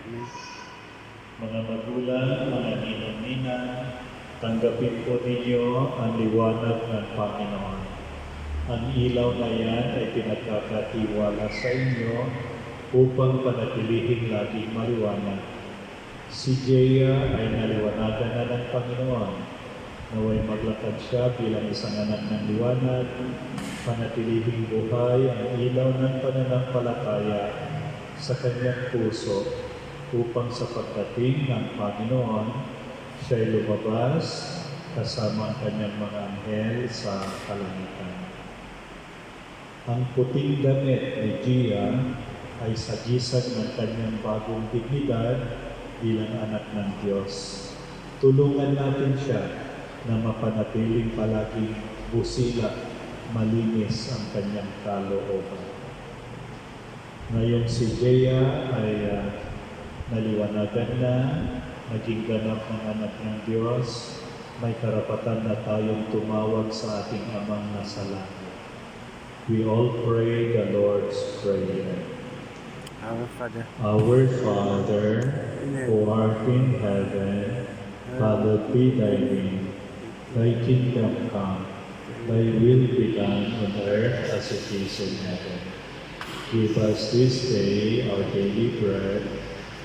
Mga magulang, mga ninong-ninang, tanggapin po ninyo ang liwanag ng Panginoon. Ang ilaw na yan ay pinagkakatiwala sa inyo upang panatilihin laging maliwanag. Si Jaya ay naliwanagan na ng Panginoon. Naway maglakad siya bilang isang anak ng liwanag, panatilihing buhay ang ilaw ng pananampalataya sa kanyang puso upang sa pagdating ng Panginoon, siya'y lumabas kasama ang kanyang mga anghel sa kalangitan. Ang puting damit ni Gia ay sagisag ng kanyang bagong dignidad bilang anak ng Diyos. Tulungan natin siya na mapanatiling palaging busila, malinis ang kanyang kalooban. Ngayong si Jaya ay naliwanagan na, naging ganap ng anak ng Diyos, may karapatan na tayong tumawag sa ating Amang nasa langit. We all pray the Lord's Prayer. Our Father, who art in heaven, hallowed be thy name. Thy kingdom come, thy will be done on earth as it is in heaven. Give us this day our daily bread,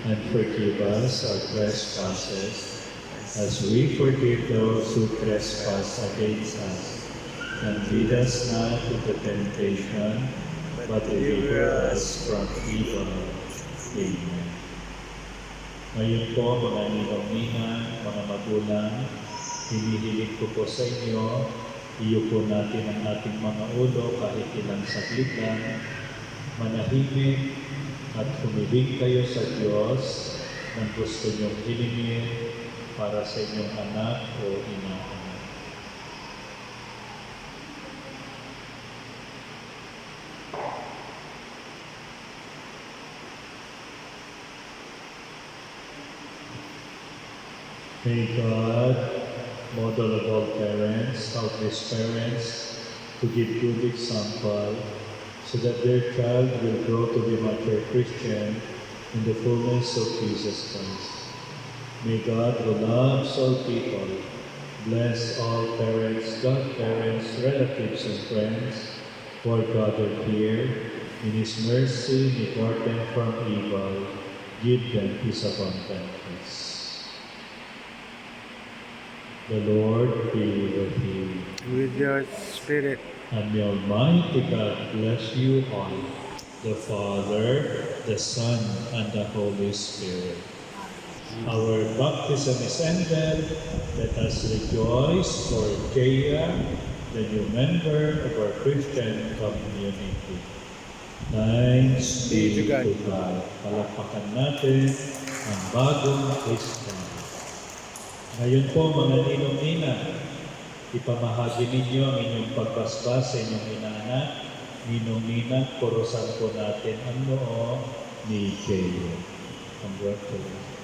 and forgive us our trespasses, as we forgive those who trespass against us. And lead us not into temptation, but deliver us from evil. Amen. Ngayon po, mga ninong-ninang, mga magulang, hinihiling ko po sa inyo, iyupo natin ang ating mga ulo kahit ilang saglit lang, manahimik at humiling kayo sa Diyos ng gusto niyong hilingin para sa inyong anak o inaanak. May God, model of all parents, help his parents to give good example so that their child will grow to be mature Christian in the fullness of Jesus Christ. May God, who loves all people, bless all parents, godparents, relatives, and friends who are gathered here. In his mercy, he guard them from evil, give them his abundant peace. The Lord be with you. with your spirit, And may Almighty God bless you all, the Father, the Son, and the Holy Spirit. Our baptism is ended. Let us rejoice for Jaya, the new member of our Christian community. Thanks be to God. Palakpakan natin ang bagong Kristo. Ngayon po, mga ninong-ninang, ipamahagi ninyo ang inyong pagbasbas sa inyong inaanak. Ninong-ninang, purusan po natin ang noo ni Jaya. Congratulations.